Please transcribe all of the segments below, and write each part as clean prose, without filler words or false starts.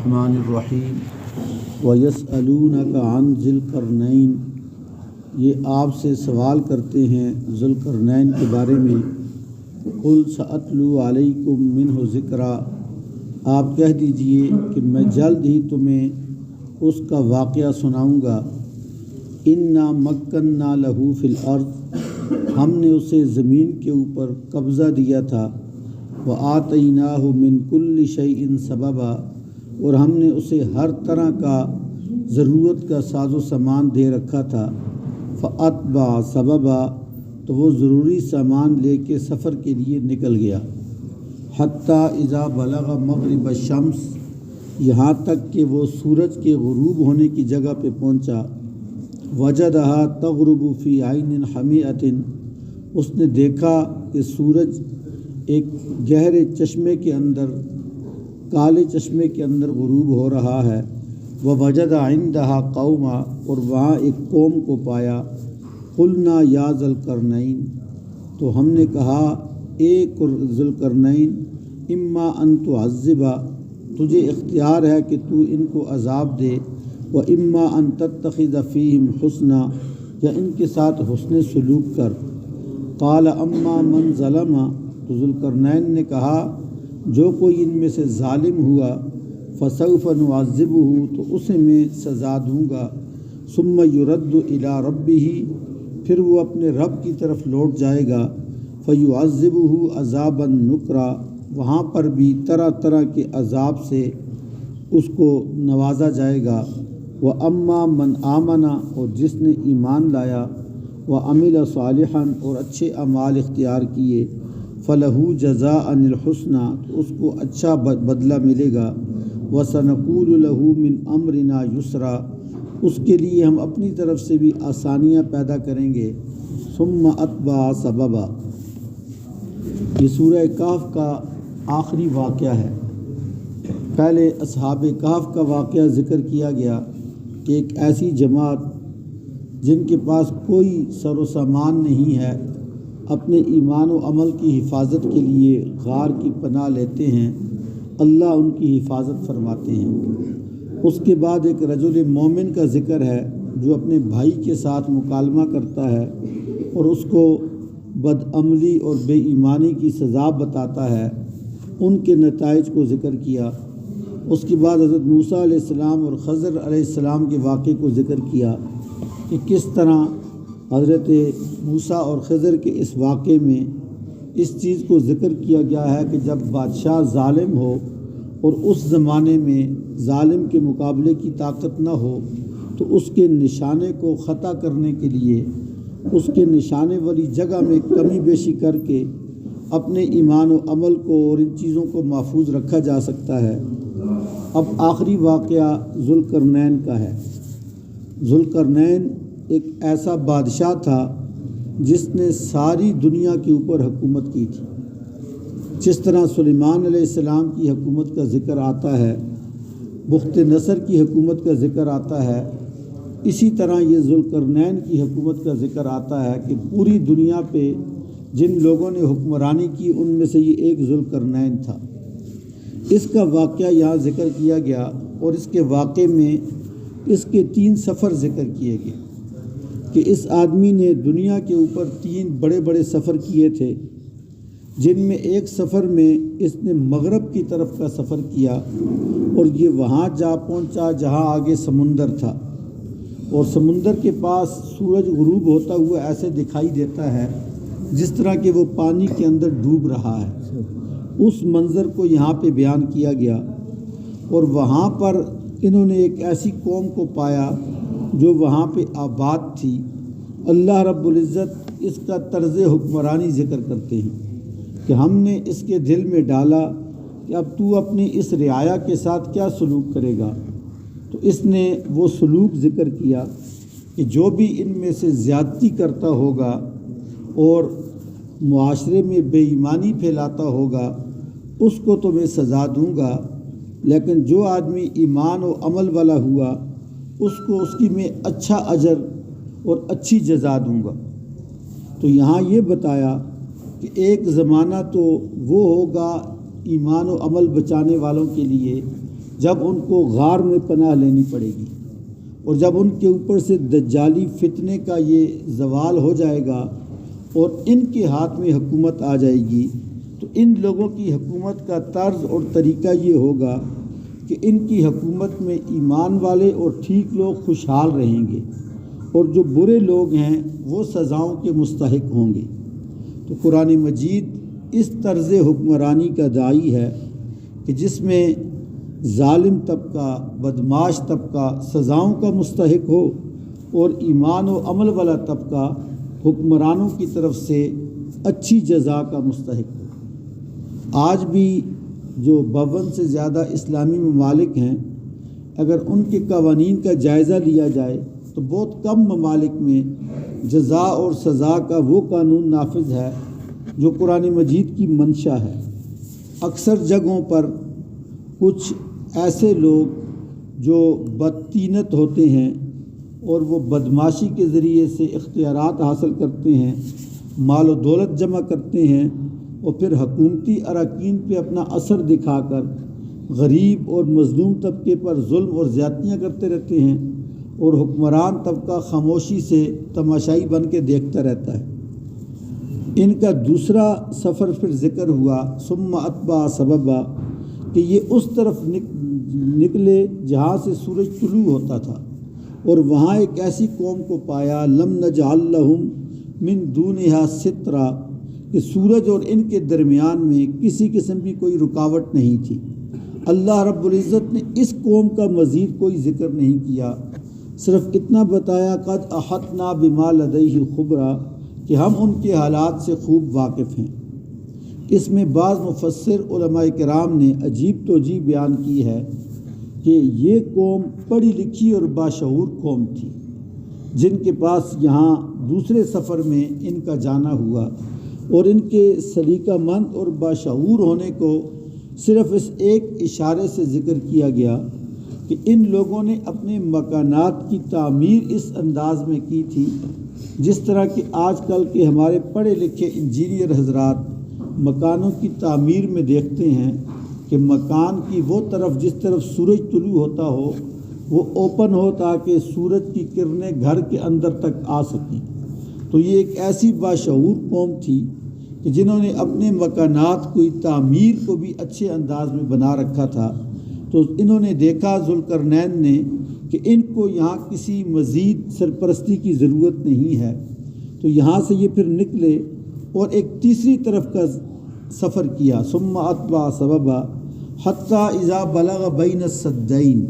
الرحمن الرحیم وَيَسْأَلُونَكَ عَنْ ذِي الْقَرْنَيْنِ، یہ آپ سے سوال کرتے ہیں ذی القرنین کے بارے میں۔ قُلْ سَأَتْلُو عَلَيْكُمْ مِنْهُ ذِکْرًا، آپ کہہ دیجئے کہ میں جلد ہی تمہیں اس کا واقعہ سناؤں گا۔ اِنَّا مَكَّنَّا لَهُ فِي الْأَرْضِ، ہم نے اسے زمین کے اوپر قبضہ دیا تھا۔ وَآتَيْنَاهُ مِنْ كُلِّ شَيْءٍ سَبَبًا، اور ہم نے اسے ہر طرح کا ضرورت کا ساز و سامان دے رکھا تھا۔ فَأَتْبَعَ سَبَبًا، تو وہ ضروری سامان لے کے سفر کے لیے نکل گیا۔ حَتَّى إِذَا بَلَغَ مَغْرِبَ الشَّمْسِ، یہاں تک کہ وہ سورج کے غروب ہونے کی جگہ پہ پہنچا۔ وَجَدَهَا تَغْرُبُ فِي عَيْنٍ حَمِئَةٍ، اس نے دیکھا کہ سورج ایک گہرے چشمے کے اندر، کالے چشمے کے اندر غروب ہو رہا ہے۔ وَوَجَدَ عِندَهَا قَوْمًا، اور وہاں ایک قوم کو پایا۔ قُلْنَا يَا ذَا الْقَرْنَيْنِ، تو ہم نے کہا اے ذی القرنین، اِمَّا أَن تُعَذِّبَ، تجھے اختیار ہے کہ تو ان کو عذاب دے، وَإِمَّا أَن تَتَّخِذَ فِيهِمْ حُسْنًا، یا ان کے ساتھ حسن سلوک کر۔ قَالَ أَمَّا مَنْ ظَلَمَ، تو ذی القرنین نے کہا جو کوئی ان میں سے ظالم ہوا، فَسَوْفَ نُعَذِّبُهُ، تو اسے میں سزا دوں گا۔ ثُمَّ يُرَدُّ إِلَىٰ رَبِّهِ، پھر وہ اپنے رب کی طرف لوٹ جائے گا۔ فَيُعَذِّبُهُ عَذَابًا نُكْرًا، وہاں پر بھی طرح طرح کے عذاب سے اس کو نوازا جائے گا۔ وَأَمَّا مَنْ آمَنَ، اور جس نے ایمان لایا، وَعَمِلَ صَالِحًا، اور اچھے اعمال اختیار کیے، فَلَهُ جَزَاءً الْحُسْنَىٰ، تو اس کو اچھا بدلہ ملے گا۔ وَسَنَقُولُ لَهُ مِنْ أَمْرِنَا يُسْرًا، اس کے لیے ہم اپنی طرف سے بھی آسانیاں پیدا کریں گے۔ ثُمَّ أَتْبَعَ سَبَبًا، یہ سورہ کہف کا آخری واقعہ ہے۔ پہلے اصحاب کہف کا واقعہ ذکر کیا گیا کہ ایک ایسی جماعت جن کے پاس کوئی سر و سامان نہیں ہے، اپنے ایمان و عمل کی حفاظت کے لیے غار کی پناہ لیتے ہیں، اللہ ان کی حفاظت فرماتے ہیں۔ اس کے بعد ایک رجل مومن کا ذکر ہے جو اپنے بھائی کے ساتھ مکالمہ کرتا ہے اور اس کو بدعملی اور بے ایمانی کی سزا بتاتا ہے، ان کے نتائج کو ذکر کیا۔ اس کے بعد حضرت موسیٰ علیہ السلام اور خضر علیہ السلام کے واقعے کو ذکر کیا کہ کس طرح حضرت موسیٰ اور خضر کے اس واقعے میں اس چیز کو ذکر کیا گیا ہے کہ جب بادشاہ ظالم ہو اور اس زمانے میں ظالم کے مقابلے کی طاقت نہ ہو، تو اس کے نشانے کو خطا کرنے کے لیے اس کے نشانے والی جگہ میں کمی بیشی کر کے اپنے ایمان و عمل کو اور ان چیزوں کو محفوظ رکھا جا سکتا ہے۔ اب آخری واقعہ ذی القرنین کا ہے۔ ذی القرنین ایک ایسا بادشاہ تھا جس نے ساری دنیا کے اوپر حکومت کی تھی۔ جس طرح سلیمان علیہ السلام کی حکومت کا ذکر آتا ہے، بخت نصر کی حکومت کا ذکر آتا ہے، اسی طرح یہ ذی القرنین کی حکومت کا ذکر آتا ہے کہ پوری دنیا پہ جن لوگوں نے حکمرانی کی ان میں سے یہ ایک ذی القرنین تھا۔ اس کا واقعہ یہاں ذکر کیا گیا اور اس کے واقعے میں اس کے 3 سفر ذکر کیے گئے کہ اس آدمی نے دنیا کے اوپر 3 بڑے بڑے سفر کیے تھے، جن میں ایک سفر میں اس نے مغرب کی طرف کا سفر کیا اور یہ وہاں جا پہنچا جہاں آگے سمندر تھا، اور سمندر کے پاس سورج غروب ہوتا ہوا ایسے دکھائی دیتا ہے جس طرح کہ وہ پانی کے اندر ڈوب رہا ہے۔ اس منظر کو یہاں پہ بیان کیا گیا، اور وہاں پر انہوں نے ایک ایسی قوم کو پایا جو وہاں پہ آباد تھی۔ اللہ رب العزت اس کا طرز حکمرانی ذکر کرتے ہیں کہ ہم نے اس کے دل میں ڈالا کہ اب تو اپنی اس رعایا کے ساتھ کیا سلوک کرے گا، تو اس نے وہ سلوک ذکر کیا کہ جو بھی ان میں سے زیادتی کرتا ہوگا اور معاشرے میں بے ایمانی پھیلاتا ہوگا اس کو تو میں سزا دوں گا، لیکن جو آدمی ایمان و عمل والا ہوا اس کو اس کی میں اچھا اجر اور اچھی جزا دوں گا۔ تو یہاں یہ بتایا کہ ایک زمانہ تو وہ ہوگا ایمان و عمل بچانے والوں کے لیے جب ان کو غار میں پناہ لینی پڑے گی، اور جب ان کے اوپر سے دجالی فتنے کا یہ زوال ہو جائے گا اور ان کے ہاتھ میں حکومت آ جائے گی، تو ان لوگوں کی حکومت کا طرز اور طریقہ یہ ہوگا کہ ان کی حکومت میں ایمان والے اور ٹھیک لوگ خوشحال رہیں گے، اور جو برے لوگ ہیں وہ سزاؤں کے مستحق ہوں گے۔ تو قرآن مجید اس طرز حکمرانی کا داعی ہے کہ جس میں ظالم طبقہ، بدمعاش طبقہ سزاؤں کا مستحق ہو، اور ایمان و عمل والا طبقہ حکمرانوں کی طرف سے اچھی جزا کا مستحق ہو۔ آج بھی جو 52 سے زیادہ اسلامی ممالک ہیں، اگر ان کے قوانین کا جائزہ لیا جائے تو بہت کم ممالک میں جزا اور سزا کا وہ قانون نافذ ہے جو قرآن مجید کی منشا ہے۔ اکثر جگہوں پر کچھ ایسے لوگ جو بدطینت ہوتے ہیں اور وہ بدمعاشی کے ذریعے سے اختیارات حاصل کرتے ہیں، مال و دولت جمع کرتے ہیں، اور پھر حکومتی اراکین پہ اپنا اثر دکھا کر غریب اور مظلوم طبقے پر ظلم اور زیادتیاں کرتے رہتے ہیں، اور حکمران طبقہ خاموشی سے تماشائی بن کے دیکھتا رہتا ہے۔ ان کا دوسرا سفر پھر ذکر ہوا ثم اتبع سببا، کہ یہ اس طرف نکلے جہاں سے سورج طلوع ہوتا تھا، اور وہاں ایک ایسی قوم کو پایا لم نجعل لہم من دونہا سترا، کہ سورج اور ان کے درمیان میں کسی قسم کی کوئی رکاوٹ نہیں تھی۔ اللہ رب العزت نے اس قوم کا مزید کوئی ذکر نہیں کیا، صرف اتنا بتایا قد احطنا بما لدیہ خبرا، کہ ہم ان کے حالات سے خوب واقف ہیں۔ اس میں بعض مفسر علماء کرام نے عجیب توجیہ بیان کی ہے کہ یہ قوم پڑھی لکھی اور باشعور قوم تھی، جن کے پاس یہاں دوسرے سفر میں ان کا جانا ہوا، اور ان کے سلیقہ مند اور باشعور ہونے کو صرف اس ایک اشارے سے ذکر کیا گیا کہ ان لوگوں نے اپنے مکانات کی تعمیر اس انداز میں کی تھی جس طرح کہ آج کل کے ہمارے پڑھے لکھے انجینئر حضرات مکانوں کی تعمیر میں دیکھتے ہیں کہ مکان کی وہ طرف جس طرف سورج طلوع ہوتا ہو وہ اوپن ہو تاکہ سورج کی کرنیں گھر کے اندر تک آ سکیں۔ تو یہ ایک ایسی باشعور قوم تھی کہ جنہوں نے اپنے مکانات کی تعمیر کو بھی اچھے انداز میں بنا رکھا تھا۔ تو انہوں نے دیکھا ذوالقرنین نے کہ ان کو یہاں کسی مزید سرپرستی کی ضرورت نہیں ہے، تو یہاں سے یہ پھر نکلے اور ایک تیسری طرف کا سفر کیا ثم اتبع سببا حتی اذا بلغ بین السدین،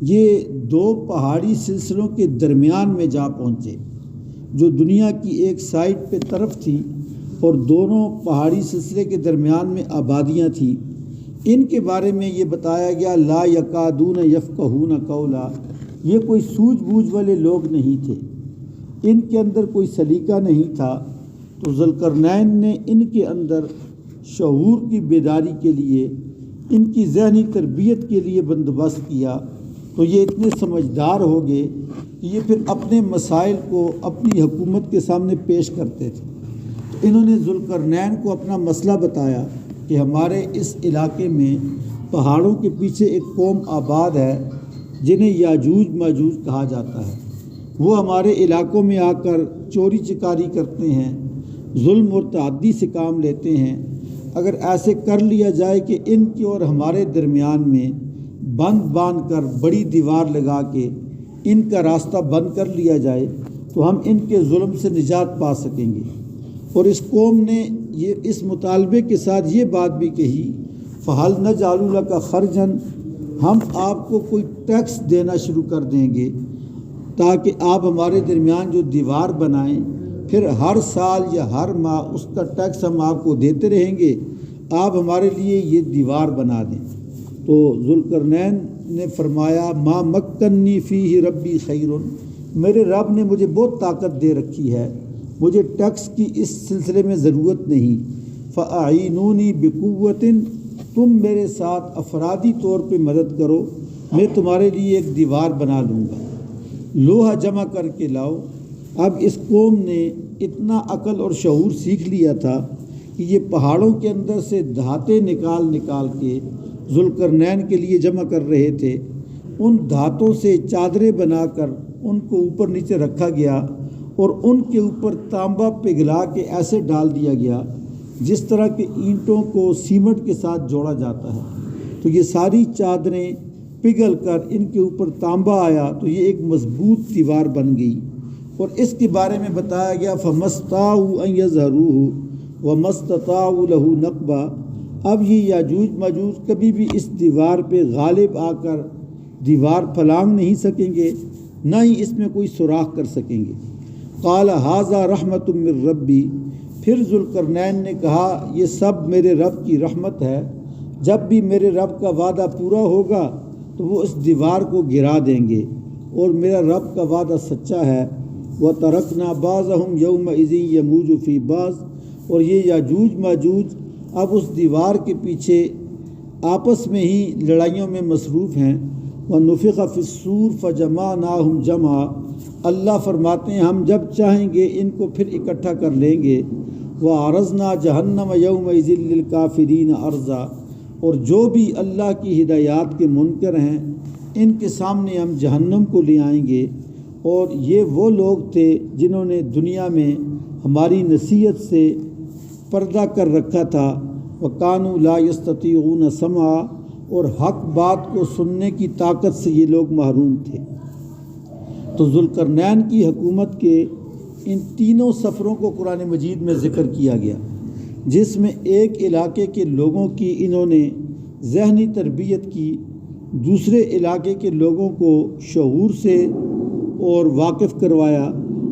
یہ دو پہاڑی سلسلوں کے درمیان میں جا پہنچے جو دنیا کی ایک سائڈ پہ طرف تھی اور دونوں پہاڑی سلسلے کے درمیان میں آبادیاں تھیں۔ ان کے بارے میں یہ بتایا گیا لا یکادون یفقہون قولا، یہ کوئی سوجھ بوجھ والے لوگ نہیں تھے، ان کے اندر کوئی سلیقہ نہیں تھا۔ تو ذوالقرنین نے ان کے اندر شعور کی بیداری کے لیے، ان کی ذہنی تربیت کے لیے بندوبست کیا، تو یہ اتنے سمجھدار ہو گئے کہ یہ پھر اپنے مسائل کو اپنی حکومت کے سامنے پیش کرتے تھے۔ تو انہوں نے ذوالقرنین کو اپنا مسئلہ بتایا کہ ہمارے اس علاقے میں پہاڑوں کے پیچھے ایک قوم آباد ہے جنہیں یاجوج ماجوج کہا جاتا ہے، وہ ہمارے علاقوں میں آ کر چوری چکاری کرتے ہیں، ظلم اور تعدی سے کام لیتے ہیں۔ اگر ایسے کر لیا جائے کہ ان کے اور ہمارے درمیان میں بند باندھ کر بڑی دیوار لگا کے ان کا راستہ بند کر لیا جائے تو ہم ان کے ظلم سے نجات پا سکیں گے۔ اور اس قوم نے یہ اس مطالبے کے ساتھ یہ بات بھی کہی فَهَلْ نَجْعَلُ لَكَ خَرْجًا، ہم آپ کو کوئی ٹیکس دینا شروع کر دیں گے تاکہ آپ ہمارے درمیان جو دیوار بنائیں، پھر ہر سال یا ہر ماہ اس کا ٹیکس ہم آپ کو دیتے رہیں گے، آپ ہمارے لیے یہ دیوار بنا دیں۔ تو ذوالقرنین نے فرمایا ما مکنی فیہ ربی خیر، میرے رب نے مجھے بہت طاقت دے رکھی ہے، مجھے ٹیکس کی اس سلسلے میں ضرورت نہیں۔ فَأَعِینُونِی بِقُوَّةٍ، تم میرے ساتھ افرادی طور پہ مدد کرو، میں تمہارے لیے ایک دیوار بنا لوں گا، لوہا جمع کر کے لاؤ۔ اب اس قوم نے اتنا عقل اور شعور سیکھ لیا تھا کہ یہ پہاڑوں کے اندر سے دھاتیں نکال کے ذوالقرنین کے لیے جمع کر رہے تھے، ان دھاتوں سے چادریں بنا کر ان کو اوپر نیچے رکھا گیا اور ان کے اوپر تانبا پگھلا کے ایسے ڈال دیا گیا جس طرح کہ اینٹوں کو سیمنٹ کے ساتھ جوڑا جاتا ہے۔ تو یہ ساری چادریں پگھل کر ان کے اوپر تانبا آیا تو یہ ایک مضبوط دیوار بن گئی۔ اور اس کے بارے میں بتایا گیا فَمَسْتَطَاعُوا أَن يَظْهَرُوهُ وَمَا اسْتَطَاعُوا لَهُ نَقْبًا۔ اب یہ یاجوج ماجوج کبھی بھی اس دیوار پہ غالب آ کر دیوار پھلانگ نہیں سکیں گے، نہ ہی اس میں کوئی سوراخ کر سکیں گے۔ قال ھذا رحمت من ربی، پھر ذوالقرنین نے کہا یہ سب میرے رب کی رحمت ہے، جب بھی میرے رب کا وعدہ پورا ہوگا تو وہ اس دیوار کو گرا دیں گے، اور میرا رب کا وعدہ سچا ہے۔ وَتَرَكْنَا بَعْضَهُمْ يَوْمَئِذٍ يَمُوجُ فِي بَعْضٍ، اور یہ یاجوج ماجوج اب اس دیوار کے پیچھے آپس میں ہی لڑائیوں میں مصروف ہیں۔ وَنُفِخَ فِي الصُّورِ فَجَمَعْنَاهُمْ جَمْعًا، اللہ فرماتے ہیں ہم جب چاہیں گے ان کو پھر اکٹھا کر لیں گے۔ وَعَرَضْنَا جَهَنَّمَ يَوْمَئِذٍ لِّلْكَافِرِينَ عَرْضًا، اور جو بھی اللہ کی ہدایات کے منکر ہیں ان کے سامنے ہم جہنم کو لے آئیں گے۔ اور یہ وہ لوگ تھے جنہوں نے دنیا میں ہماری نصیحت سے پردہ کر رکھا تھا۔ وَكَانُوا لَا يَسْتَطِيعُونَ سَمْعًا، اور حق بات کو سننے کی طاقت سے یہ لوگ محروم تھے۔ تو ذوالقرنین کی حکومت کے ان تینوں سفروں کو قرآن مجید میں ذکر کیا گیا، جس میں ایک علاقے کے لوگوں کی انہوں نے ذہنی تربیت کی، دوسرے علاقے کے لوگوں کو شعور سے اور واقف کروایا،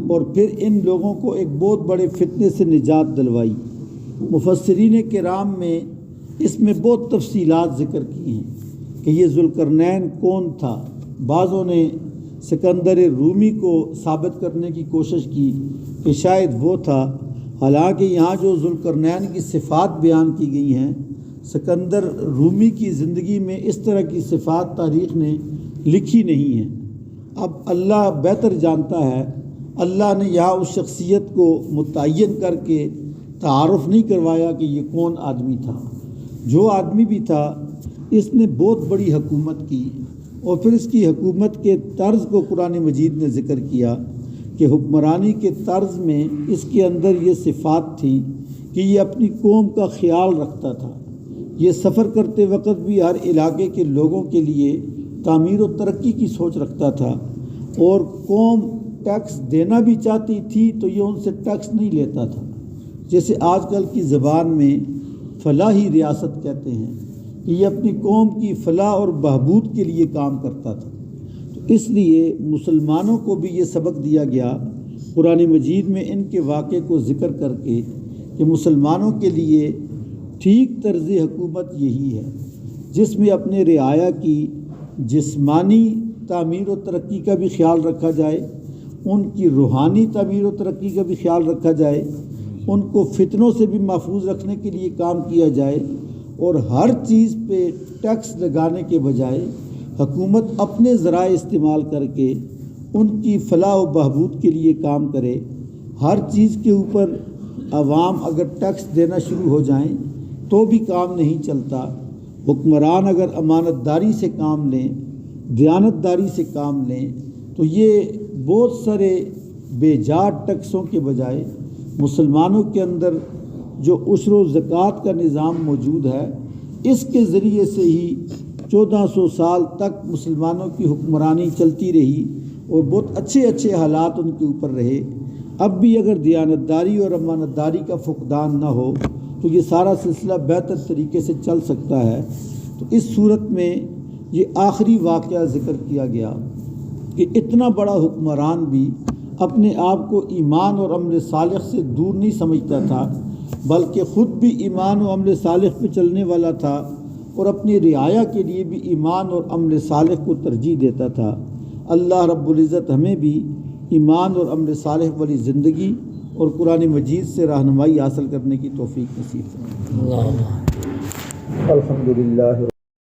اور پھر ان لوگوں کو ایک بہت بڑے فتنے سے نجات دلوائی۔ مفسرین کرام میں اس میں بہت تفصیلات ذکر کی ہیں کہ یہ ذوالقرنین کون تھا۔ بعضوں نے سکندر رومی کو ثابت کرنے کی کوشش کی کہ شاید وہ تھا، حالانکہ یہاں جو ذوالقرنین کی صفات بیان کی گئی ہیں، سکندر رومی کی زندگی میں اس طرح کی صفات تاریخ نے لکھی نہیں ہیں۔ اب اللہ بہتر جانتا ہے، اللہ نے یہاں اس شخصیت کو متعین کر کے تعارف نہیں کروایا کہ یہ کون آدمی تھا۔ جو آدمی بھی تھا اس نے بہت بڑی حکومت کی، اور پھر اس کی حکومت کے طرز کو قرآن مجید نے ذکر کیا کہ حکمرانی کے طرز میں اس کے اندر یہ صفات تھیں کہ یہ اپنی قوم کا خیال رکھتا تھا۔ یہ سفر کرتے وقت بھی ہر علاقے کے لوگوں کے لیے تعمیر و ترقی کی سوچ رکھتا تھا، اور قوم ٹیکس دینا بھی چاہتی تھی تو یہ ان سے ٹیکس نہیں لیتا تھا، جیسے آج کل کی زبان میں فلاحی ریاست کہتے ہیں کہ یہ اپنی قوم کی فلاح اور بہبود کے لیے کام کرتا تھا۔ تو اس لیے مسلمانوں کو بھی یہ سبق دیا گیا قرآن مجید میں ان کے واقعے کو ذکر کر کے کہ مسلمانوں کے لیے ٹھیک طرز حکومت یہی ہے جس میں اپنے رعایا کی جسمانی تعمیر و ترقی کا بھی خیال رکھا جائے، ان کی روحانی تعمیر و ترقی کا بھی خیال رکھا جائے، ان کو فتنوں سے بھی محفوظ رکھنے کے لیے کام کیا جائے، اور ہر چیز پہ ٹیکس لگانے کے بجائے حکومت اپنے ذرائع استعمال کر کے ان کی فلاح و بہبود کے لیے کام کرے۔ ہر چیز کے اوپر عوام اگر ٹیکس دینا شروع ہو جائیں تو بھی کام نہیں چلتا۔ حکمران اگر امانت داری سے کام لیں، دیانت داری سے کام لیں، تو یہ بہت سارے بے جا ٹیکسوں کے بجائے مسلمانوں کے اندر جو عشر و زکوٰۃ کا نظام موجود ہے، اس کے ذریعے سے ہی 1400 سال تک مسلمانوں کی حکمرانی چلتی رہی، اور بہت اچھے حالات ان کے اوپر رہے۔ اب بھی اگر دیانت داری اور امانت داری کا فقدان نہ ہو تو یہ سارا سلسلہ بہتر طریقے سے چل سکتا ہے۔ تو اس صورت میں یہ آخری واقعہ ذکر کیا گیا کہ اتنا بڑا حکمران بھی اپنے آپ کو ایمان اور عمل صالح سے دور نہیں سمجھتا تھا، بلکہ خود بھی ایمان و عمل صالح پہ چلنے والا تھا، اور اپنی رعایا کے لیے بھی ایمان اور عمل صالح کو ترجیح دیتا تھا۔ اللہ رب العزت ہمیں بھی ایمان اور عمل صالح والی زندگی اور قرآن مجید سے رہنمائی حاصل کرنے کی توفیق نصیب فرمائے۔ الحمدللہ۔